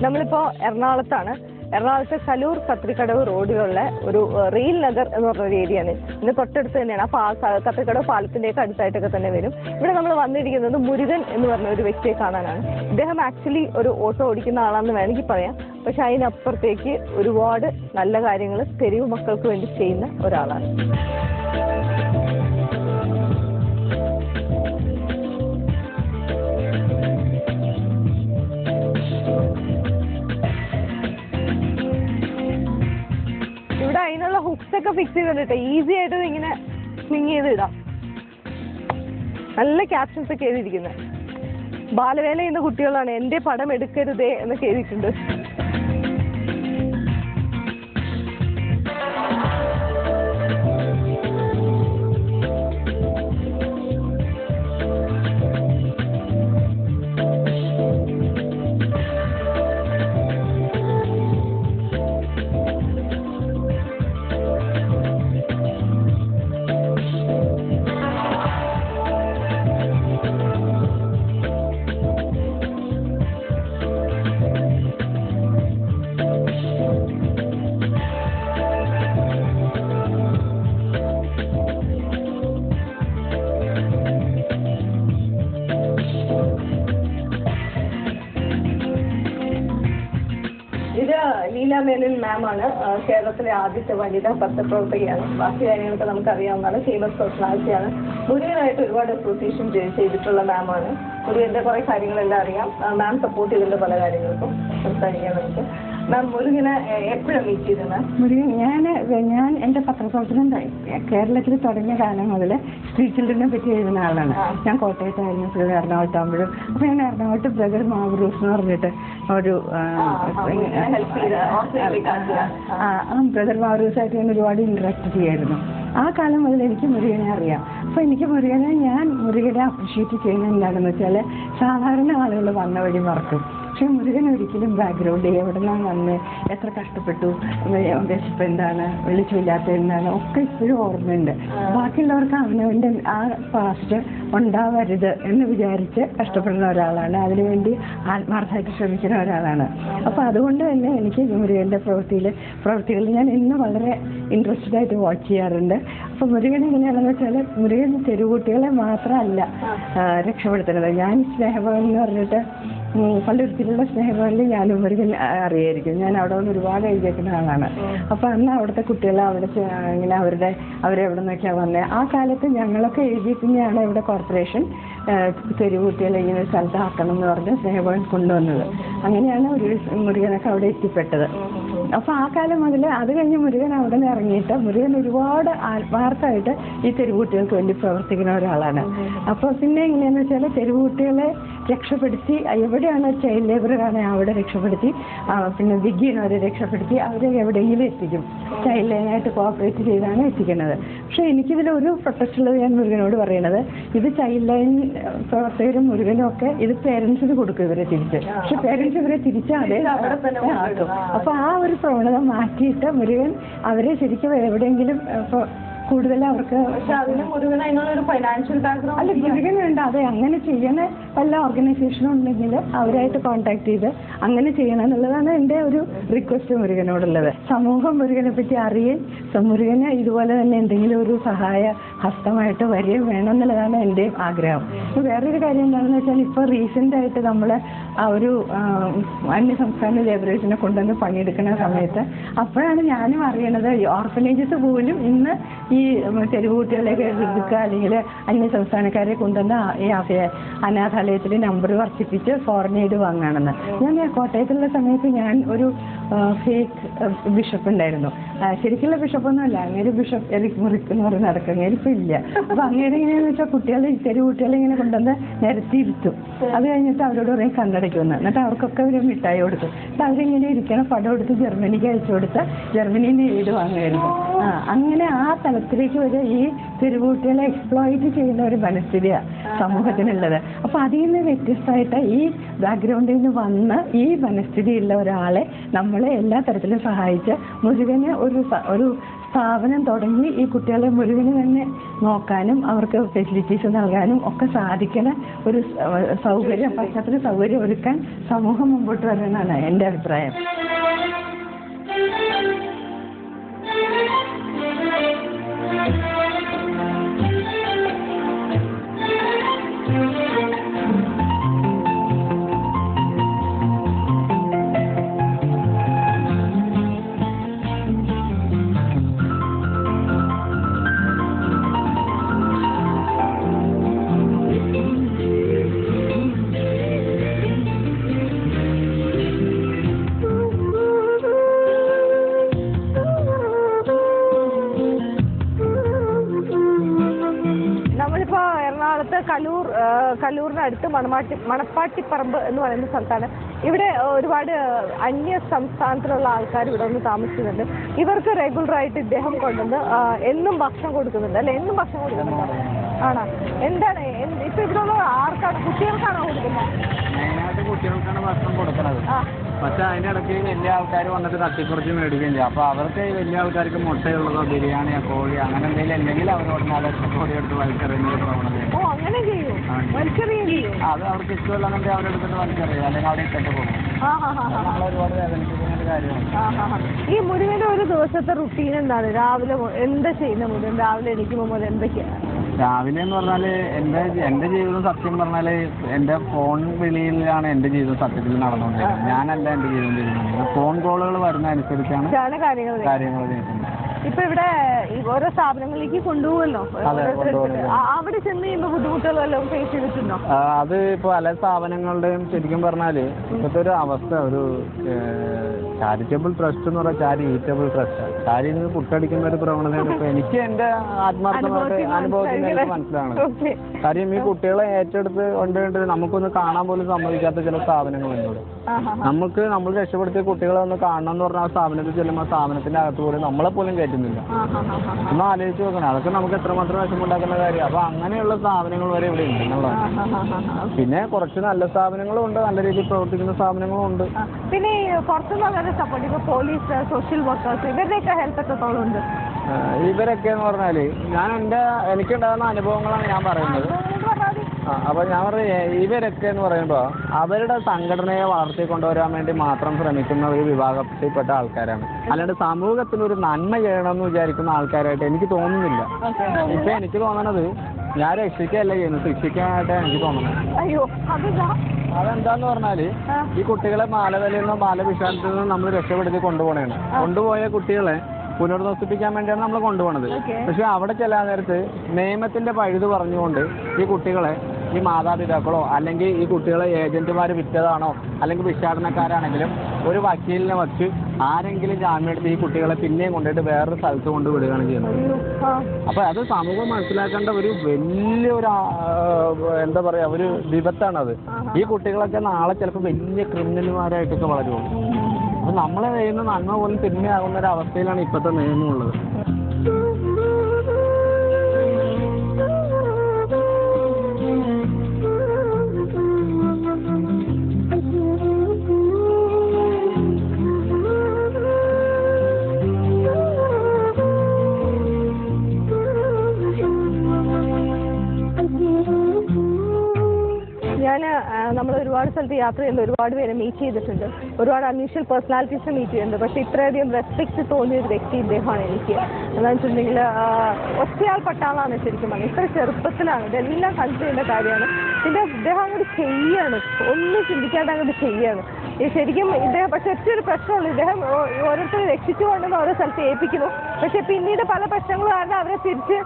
നമ്മളിപ്പോൾ എറണാകുളത്താണ്. എറണാകുളത്തെ കലൂർ കത്രിക്കടവ് റോഡിലുള്ള ഒരു റെയിൽ നഗർ എന്ന് പറഞ്ഞൊരു ഏരിയയാണ്. ഇതിന് തൊട്ടടുത്ത് തന്നെയാണ്. അപ്പോൾ ആ കത്രിക്കടവ് പാലത്തിൻ്റെയൊക്കെ അടുത്തായിട്ടൊക്കെ തന്നെ വരും. ഇവിടെ നമ്മൾ വന്നിരിക്കുന്നത് മുരുകൻ എന്ന് പറഞ്ഞ ഒരു വ്യക്തിയെ കാണാനാണ്. ഇദ്ദേഹം ആക്ച്വലി ഒരു ഓട്ടോ ഓടിക്കുന്ന ആളാണെന്ന് വേണമെങ്കിൽ പറയാം. പക്ഷെ അതിനപ്പുറത്തേക്ക് ഒരുപാട് നല്ല കാര്യങ്ങൾ തെരുവ് മക്കൾക്ക് വേണ്ടി ചെയ്യുന്ന ഒരാളാണ്. ഇവിടെ അതിനുള്ള ഹുക്സ് ഒക്കെ ഫിക്സ് ചെയ്തിട്ട് ഈസി ആയിട്ട് ഇങ്ങനെ സ്വിങ് ചെയ്ത് ഇടാം. നല്ല ക്യാപ്ഷൻസ് ഒക്കെ എഴുതിയിരിക്കുന്നത്. ബാലവേല ചെയ്യുന്ന കുട്ടികളാണ്, എന്റെ പടം എടുക്കരുതേ എന്നൊക്കെ എഴുതിയിട്ടുണ്ട്. ഇത് ലീല മേനൻ മാമാണ്. കേരളത്തിലെ ആദ്യത്തെ വനിതാ പത്രപ്രവർത്തകയാണ്. ബാക്കി കാര്യങ്ങളൊക്കെ നമുക്കറിയാവുന്നതാണ്. ഫേമസ് പേഴ്സണാലിറ്റിയാണ്. മുരുകനായിട്ട് ഒരുപാട് അസോസിയേഷൻ ചെയ്തിട്ടുള്ള മാമാണ്. മുരുകന്റെ കുറെ കാര്യങ്ങളെല്ലാം അറിയാം. മാം സപ്പോർട്ട് ചെയ്തിട്ടുണ്ട് പല കാര്യങ്ങൾക്കും. സംസാരിക്കാൻ നമുക്ക്. മാം മുരുകനെ എപ്പോഴും മീറ്റ് ചെയ്തത്? മുരുകൻ ഞാൻ എൻ്റെ പത്രപ്രവർത്തനം കേരളത്തിൽ തുടങ്ങിയ കാലം മുതൽ സ്ട്രീറ്റ് ചിൽഡ്രനെ പറ്റി എഴുതുന്ന ആളാണ്. ഞാൻ കോട്ടയത്തായിരുന്നു, പുള്ളി എറണാകുളത്താകുമ്പോഴും. അപ്പോൾ ഞാൻ എറണാകുളത്ത് ബ്രദർ മാവറൂസ് എന്ന് പറഞ്ഞിട്ട് ഒരു ബ്രദർ മാവറൂസായിട്ട് ഞാൻ ഒരുപാട് ഇന്ററാക്ട് ചെയ്യായിരുന്നു. ആ കാലം മുതൽ എനിക്ക് മുരുകനെ അറിയാം. അപ്പോൾ എനിക്ക് ഞാൻ മുരുകനെ അപ്രിഷ്യേറ്റ് ചെയ്യുന്നത് എന്താണെന്ന് വെച്ചാൽ, സാധാരണ ആളുകൾ വന്ന വഴി മറക്കും. പക്ഷെ മുരുകൻ ഒരിക്കലും ബാക്ക്ഗ്രൗണ്ട് എവിടെ നിന്നാണ് വന്ന്, എത്ര കഷ്ടപ്പെട്ടു, വിശപ്പ് എന്താണ്, വെളിച്ചമില്ലാത്ത എന്താണ് ഒക്കെ ഇപ്പോഴും ഓർമ്മയുണ്ട്. ബാക്കിയുള്ളവർക്ക് അവനവൻ്റെ ആ പാസ്റ്റ് ഉണ്ടാവരുത് എന്ന് വിചാരിച്ച് കഷ്ടപ്പെടുന്ന ഒരാളാണ്. അതിനുവേണ്ടി ആത്മാർത്ഥമായിട്ട് ശ്രമിക്കുന്ന ഒരാളാണ്. അപ്പോൾ അതുകൊണ്ട് തന്നെ എനിക്ക് മുരുകൻ്റെ പ്രവൃത്തികളിൽ ഞാൻ ഇന്ന് വളരെ ഇൻട്രസ്റ്റഡ് ആയിട്ട് വാച്ച് ചെയ്യാറുണ്ട്. അപ്പോൾ മുരുകൻ എങ്ങനെയാണെന്ന് വെച്ചാൽ, മുരുകൻ തെരുവുകുട്ടികളെ മാത്രമല്ല രക്ഷപ്പെടുത്തുന്നത്. ഞാൻ സ്നേഹഭവൻ എന്ന് പറഞ്ഞിട്ട് പള്ളുരുത്തിലുള്ള സ്നേഹഭവനിൽ ഞാനും മുരുകൻ അറിയായിരിക്കും. ഞാൻ അവിടെ നിന്ന് ഒരുപാട് എഴുതിയേക്കുന്ന ആളാണ്. അപ്പോൾ അന്ന് അവിടുത്തെ കുട്ടികളെ അവിടെ ഇങ്ങനെ അവരെവിടെ നിന്നൊക്കെയാണ് വന്നത്. ആ കാലത്ത് ഞങ്ങളൊക്കെ എഴുതിയിട്ടുണ്ടെയാണ് ഇവിടെ കോർപ്പറേഷൻ തെരുവുകുട്ടികളെ ഇങ്ങനെ ഒരു സ്ഥലത്ത് ആക്കണം എന്ന് പറഞ്ഞ് സ്നേഹഭവൻ കൊണ്ടുവന്നത്. അങ്ങനെയാണ് മുരുകനൊക്കെ അവിടെ എത്തിപ്പെട്ടത്. അപ്പോൾ ആ കാലം മുതൽ അത് കഴിഞ്ഞ് മുരുകൻ അവിടെ നിന്ന് ഇറങ്ങിയിട്ട് മുരുകൻ ഒരുപാട് ആത്മാർത്ഥമായിട്ട് ഈ തെരുവുകുട്ടികൾക്ക് വേണ്ടി പ്രവർത്തിക്കുന്ന ഒരാളാണ്. അപ്പോൾ പിന്നെ എങ്ങനെയാണെന്ന് വെച്ചാൽ, തെരുവുകുട്ടികളെ രക്ഷപ്പെടുത്തി എവിടെയാണ് ചൈൽഡ് ലേബറാണെങ്കിൽ അവിടെ രക്ഷപ്പെടുത്തി, പിന്നെ വിഗിയനവരെ രക്ഷപ്പെടുത്തി അവരെ എവിടെയെങ്കിലും എത്തിക്കും. ചൈൽഡ് ലൈനായിട്ട് കോഓപ്പറേറ്റ് ചെയ്താണ് എത്തിക്കുന്നത്. പക്ഷെ എനിക്കിതിലൊരു പ്രൊട്ടസ്റ്റുള്ളത് ഞാൻ മുരുകനോട് പറയണത്, ഇത് ചൈൽഡ് ലൈൻ പ്രവർത്തകരും മുരുകനും ഒക്കെ ഇത് പേരൻസിന് കൊടുക്കും ഇവരെ തിരിച്ച്. പക്ഷെ പേരൻസ് ഇവരെ തിരിച്ച് അതേ ആക്കും. അപ്പോൾ ആ ഒരു പ്രവണത മാറ്റിയിട്ട് മുരുകൻ അവരെ ശരിക്കും എവിടെയെങ്കിലും കൂടുതൽ അവർക്ക് അല്ല മുരുകൻ വേണ്ട, അതെ അങ്ങനെ ചെയ്യണ വല്ല ഓർഗനൈസേഷനും ഉണ്ടെങ്കിൽ അവരായിട്ട് കോൺടാക്ട് ചെയ്ത് അങ്ങനെ ചെയ്യണം എന്നുള്ളതാണ് എൻ്റെ ഒരു റിക്വസ്റ്റ് മുരുകനോടുള്ളത്. സമൂഹം മുരുകനെ പറ്റി അറിയുകയും മുരുകന് ഇതുപോലെ തന്നെ എന്തെങ്കിലും ഒരു സഹായ ഹസ്തമായിട്ട് വരികയും വേണം എന്നുള്ളതാണ് എൻ്റെ ആഗ്രഹം. വേറൊരു കാര്യം എന്താണെന്ന് വെച്ചാൽ, ഇപ്പോൾ റീസെൻ്റായിട്ട് നമ്മൾ ആ ഒരു അന്യസംസ്ഥാന ലേബറേഴ്സിനെ കൊണ്ടുവന്ന് പണിയെടുക്കുന്ന സമയത്ത് അപ്പോഴാണ് ഞാനും അറിയണത് ഓർഫനേജസ് പോലും ഇന്ന് ഈ തെരുവുകുട്ടികളെയൊക്കെ എടുക്കുക അല്ലെങ്കിൽ അന്യസംസ്ഥാനക്കാരെ കൊണ്ടുവന്ന് ഈ അനാഥാലയത്തിൽ നമ്പർ വർദ്ധിപ്പിച്ച് ഫോറിൻ എയ്ഡ് വാങ്ങുകയാണെന്ന്. ഞാൻ കോട്ടയത്തുള്ള സമയത്ത് ഞാൻ ഒരു ഫേക്ക് ബിഷപ്പ് ഉണ്ടായിരുന്നു. ശരിക്കുള്ള ബിഷപ്പൊന്നുമല്ല, അങ്ങനെ ബിഷപ്പ് എറിക് മുറിക്ക് എന്ന് പറഞ്ഞ് നടക്കുക. അങ്ങനെ ഇപ്പം ഇല്ല. അപ്പോൾ അങ്ങനെ എങ്ങനെയാണെന്ന് വെച്ചാൽ, തെരുവുകുട്ടികളെ ഇങ്ങനെ കൊണ്ടുവന്ന് നിരത്തിയിരുത്തും. അത് കഴിഞ്ഞിട്ട് അവരോട് പറയും കണ്ണടയ്ക്കുമെന്ന്. എന്നിട്ട് അവർക്കൊക്കെ ഒരു മിഠായി കൊടുക്കും. എന്നിട്ട് അവരിങ്ങനെ ഇരിക്കണം, പടം എടുത്ത് ജർമ്മനിക്ക് അയച്ചു കൊടുത്ത് ജർമ്മനിയിൽ നിന്ന് എയ്ഡ് വാങ്ങുമായിരുന്നു. അങ്ങനെ ആ തലത്തിലേക്ക് വരെ ഈ തെരുവുകുട്ടികളെ എക്സ്പ്ലോയിറ്റ് ചെയ്യുന്ന ഒരു മനസ്ഥിതിയാണ് സമൂഹത്തിനുള്ളത്. അപ്പോൾ അതിൽ നിന്ന് വ്യത്യസ്തമായിട്ട് ഈ ബാക്ക്ഗ്രൗണ്ടിൽ നിന്ന് വന്ന് ഈ മനസ്ഥിതിയുള്ള ഒരാളെ നമ്മളെ എല്ലാ തരത്തിലും സഹായിച്ച് മുരുകന് ഒരു സ്ഥാപനം തുടങ്ങി ഈ കുട്ടികളെ മുഴുവന് തന്നെ നോക്കാനും അവർക്ക് ഫെസിലിറ്റീസ് നൽകാനും ഒക്കെ സാധിക്കുന്ന ഒരു സൗകര്യം, പശ്ചാത്തല സൗകര്യം ഒരുക്കാൻ സമൂഹം മുമ്പോട്ട് വരണമെന്നാണ് എൻ്റെ അഭിപ്രായം. കലൂറിനടുത്ത് മണപ്പാട്ടിപ്പറമ്പ് എന്ന് പറയുന്ന സ്ഥലത്താണ്. ഇവിടെ ഒരുപാട് അന്യ സംസ്ഥാനത്തിലുള്ള ആൾക്കാർ ഇവിടെ വന്ന് താമസിക്കുന്നുണ്ട്. ഇവർക്ക് റെഗുലറായിട്ട് ഇദ്ദേഹം കൊണ്ടുവന്ന് എന്നും ഭക്ഷണം കൊടുക്കുന്നുണ്ട് അല്ലെ? എന്നും ഭക്ഷണം കൊടുക്കുന്നുണ്ട് ആണോ? എന്താണ് ഇപ്പൊ ഇവിടെ ആർക്കാണ്? കുട്ടികൾക്കാണോ കൊടുക്കുന്നത്? മെയിനായിട്ട് കുട്ടികൾക്കാണ് ഭക്ഷണം കൊടുക്കുന്നത്. പക്ഷെ അതിൻ്റെ ഇടയ്ക്ക് വലിയ ആൾക്കാർ വന്നിട്ട് തട്ടിക്കുറിച്ച് മേടിക്കുകയും ചെയ്യും. അപ്പോൾ അവർക്ക് വലിയ ആൾക്കാർക്ക് മുട്ടയുള്ളതോ ബിരിയാണിയോ കോഴി അങ്ങനെ എന്തെങ്കിലും അല്ലെങ്കിൽ അവരോട് അതൊക്കെ കോഴി എടുത്ത് വലിച്ചെറിയുന്ന ഒരു പ്രവണതയാണ്. അത് അവർക്ക് ഇഷ്ടമല്ലാന്നുണ്ടെങ്കിൽ അവരെടുത്തിട്ട് വലിച്ചെറിയും, അല്ലെങ്കിൽ അവിടെ ഇട്ടിട്ട് പോകും. നമ്മളൊരുപാട് വേദനിപ്പിക്കുന്ന ഒരു കാര്യമാണ്. ഈ മുരുകന്റെ ഒരു ദിവസത്തെ റുട്ടീൻ എന്താണ്? രാവിലെ എന്താ ചെയ്യുന്ന മുരുകൻ? രാവിലെ എണീക്കുമ്പോൾ മുതൽ എന്തൊക്കെയാണ്? രാവിലെ എന്ന് പറഞ്ഞാൽ എൻ്റെ ജീവിതം സത്യം പറഞ്ഞാൽ എൻ്റെ ഫോൺ വിളിയിലാണ് എൻ്റെ ജീവിതം സത്യത്തിൽ നടന്നുകൊണ്ടിരിക്കുന്നത്. ഞാനല്ല എൻ്റെ ജീവിതം ചെയ്യുന്നത്. ഫോൺ കോളുകൾ വരുന്ന അനുസരിച്ചാണ് കാര്യങ്ങൾ ചെയ്യുന്നത്. ഇപ്പൊ ഇവിടെ ഓരോ സ്ഥാപനങ്ങളിലേക്ക് കൊണ്ടുപോകുമല്ലോ, അവിടെ ചെന്ന് കഴിയുമ്പോൾ ബുദ്ധിമുട്ടുകൾ വല്ലതും ഫേസ് ചെയ്തിട്ടുണ്ടോ? അത് ഇപ്പൊ പല സ്ഥാപനങ്ങളുടെയും ശരിക്കും പറഞ്ഞാല് ഇപ്പോഴത്തെ ഒരു അവസ്ഥ ഒരു ചാരിറ്റബിൾ ട്രസ്റ്റ് എന്ന് പറഞ്ഞാൽ ചാരിറ്റബിൾ ട്രസ്റ്റ് ചാരിയിൽ നിന്ന് പുട്ടടിക്കുന്ന ഒരു പ്രവണതയാണ് ഇപ്പൊ എനിക്ക് എന്റെ ആത്മാർത്ഥമായിട്ട് അനുഭവത്തിൽ എനിക്ക് മനസ്സിലാവുന്നത്. കാര്യം ഈ കുട്ടികളെ ഏറ്റെടുത്ത് കൊണ്ടുപോയിട്ട് നമുക്കൊന്ന് കാണാൻ പോലും സമ്മതിക്കാത്ത ചില സ്ഥാപനങ്ങളുണ്ട്. നമ്മൾ രക്ഷപ്പെടുത്തിയ കുട്ടികളെ ഒന്ന് കാണണം എന്ന് പറഞ്ഞാൽ ആ സ്ഥാപനത്തിൽ ചെല്ലുമ്പോൾ ആ സ്ഥാപനത്തിന്റെ അകത്ത് പോലും നമ്മളെ പോലും കയറ്റുന്നില്ല. ഒന്ന് ആലോചിച്ച് നോക്കണം, അതൊക്കെ നമുക്ക് എത്രമാത്രം വിഷമുണ്ടാക്കുന്ന കാര്യം. അപ്പൊ അങ്ങനെയുള്ള സ്ഥാപനങ്ങൾ വരെ ഇവിടെ ഉണ്ട് എന്നുള്ളതാണ്. പിന്നെ കുറച്ച് നല്ല സ്ഥാപനങ്ങളും ഉണ്ട്, നല്ല രീതിയിൽ പ്രവർത്തിക്കുന്ന സ്ഥാപനങ്ങളും ഉണ്ട്. പിന്നെ പുറത്തുനിന്നുള്ള സപ്പോർട്ട് ഇപ്പൊ പോലീസ്, സോഷ്യൽ വർക്കേഴ്സ് ഇവരുടെയൊക്കെ ഹെൽപ്പ് എത്രത്തോളം ഉണ്ട്? ഇവരൊക്കെ എന്ന് പറഞ്ഞാല് എനിക്കുണ്ടാകുന്ന അനുഭവങ്ങളാണ് ഞാൻ പറയുന്നത്. അപ്പൊ ഞാൻ പറഞ്ഞ ഇവരൊക്കെ എന്ന് പറയുമ്പോൾ അവരുടെ സംഘടനയെ വളർത്തിക്കൊണ്ടുവരാൻ വേണ്ടി മാത്രം ശ്രമിക്കുന്ന ഒരു വിഭാഗത്തിൽപ്പെട്ട ആൾക്കാരാണ്. അല്ലാണ്ട് സമൂഹത്തിനൊരു നന്മ ചെയ്യണമെന്ന് വിചാരിക്കുന്ന ആൾക്കാരായിട്ട് എനിക്ക് തോന്നുന്നില്ല. ഇപ്പൊ എനിക്ക് തോന്നണത് ഞാൻ രക്ഷിക്കുകയല്ല ചെയ്യുന്നത്, ശിക്ഷിക്കാനായിട്ടാണ് എനിക്ക് തോന്നുന്നത്. അതെന്താന്ന് പറഞ്ഞാല് ഈ കുട്ടികളെ മാലവലയിൽ നിന്നോ മാലവിഷാദത്തിൽ നിന്നോ നമ്മൾ രക്ഷപ്പെടുത്തി കൊണ്ടുപോകണേണ്. കൊണ്ടുപോയ കുട്ടികളെ പുനർവസിപ്പിക്കാൻ വേണ്ടിയാണ് നമ്മൾ കൊണ്ടുപോകുന്നത്. പക്ഷെ അവിടെ ചെല്ലാൻ നേരത്ത് നിയമത്തിന്റെ പഴുത് പറഞ്ഞുകൊണ്ട് ഈ കുട്ടികളെ ഈ മാതാപിതാക്കളോ അല്ലെങ്കിൽ ഈ കുട്ടികളെ ഏജന്റുമാർ വിറ്റതാണോ അല്ലെങ്കിൽ ഭിക്ഷാടനക്കാരാണെങ്കിലും ഒരു വക്കീലിനെ വച്ച് ആരെങ്കിലും ജാമ്യം എടുത്ത് ഈ കുട്ടികളെ പിന്നെയും കൊണ്ടുപോയിട്ട് വേറൊരു സ്ഥലത്ത് കൊണ്ട് വിടുകയാണ് ചെയ്യുന്നത്. അപ്പൊ അത് സമൂഹം മനസ്സിലാക്കേണ്ട ഒരു വലിയൊരു എന്താ പറയാ ഒരു വിപത്താണത്. ഈ കുട്ടികളൊക്കെ നാളെ ചിലപ്പോൾ വലിയ ക്രിമിനൽമാരായിട്ടൊക്കെ വളരുള്ളൂ. അപ്പൊ നമ്മളെ ചെയ്യുന്ന നന്മ പോലും തിന്മയാകുന്ന ഒരു അവസ്ഥയിലാണ് ഇപ്പോഴത്തെ നിയമമുള്ളത്. നമ്മൾ ഒരുപാട് സ്ഥലത്ത് യാത്ര ചെയ്യുന്നത് ഒരുപാട് പേരെ മീറ്റ് ചെയ്തിട്ടുണ്ട്, ഒരുപാട് അൺയൂഷ്വൽ പേഴ്സണാലിറ്റീസ് മീറ്റ് ചെയ്യുന്നുണ്ട്. പക്ഷെ ഇത്രയധികം റെസ്പെക്ട് തോന്നിയ ഒരു വ്യക്തി ഇദ്ദേഹമാണ് എനിക്ക്. എന്താണെന്ന് വെച്ചിട്ടുണ്ടെങ്കിൽ ഒറ്റയാൾ പട്ടാളാണ് ശരിക്കും പറഞ്ഞത്. ഇത്ര ചെറുപ്പത്തിലാണ് ഇതെല്ലാം കൺസിഡർ ചെയ്യുന്ന കാര്യമാണ്. പിന്നെ ഇദ്ദേഹം അങ്ങോട്ട് ചെയ്യാണ്, ഒന്നും ചിന്തിക്കാതെ അങ്ങോട്ട് ചെയ്യാണ് ശരിക്കും ഇദ്ദേഹം. പക്ഷെ ഒറ്റയൊരു പ്രശ്നമുള്ളൂ, ഇദ്ദേഹം ഓരോരുത്തരെ രക്ഷിച്ചു കൊണ്ടുവന്ന് ഓരോ സ്ഥലത്ത് ഏൽപ്പിക്കുന്നു. പക്ഷെ പിന്നീട് പല പ്രശ്നങ്ങൾ കാരണം അവരെ തിരിച്ച്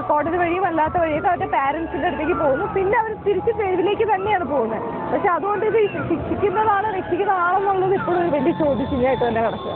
കോടതി വഴിയും അല്ലാത്ത വഴിയൊക്കെ അവരുടെ പാരൻസിൻ്റെ അടുത്തേക്ക് പോകുന്നു. പിന്നെ അവർ തിരിച്ച് തെരുവിലേക്ക് തന്നെയാണ് പോകുന്നത്. പക്ഷെ അതുകൊണ്ട് ഇത് ശിക്ഷിക്കുന്നതാണോ രക്ഷിക്കുന്നതാണെന്നുള്ളത് ഇപ്പോഴും ഒരു വലിയ ചോദ്യചിഹ്നമായിട്ട് തന്നെ കിടക്കുക.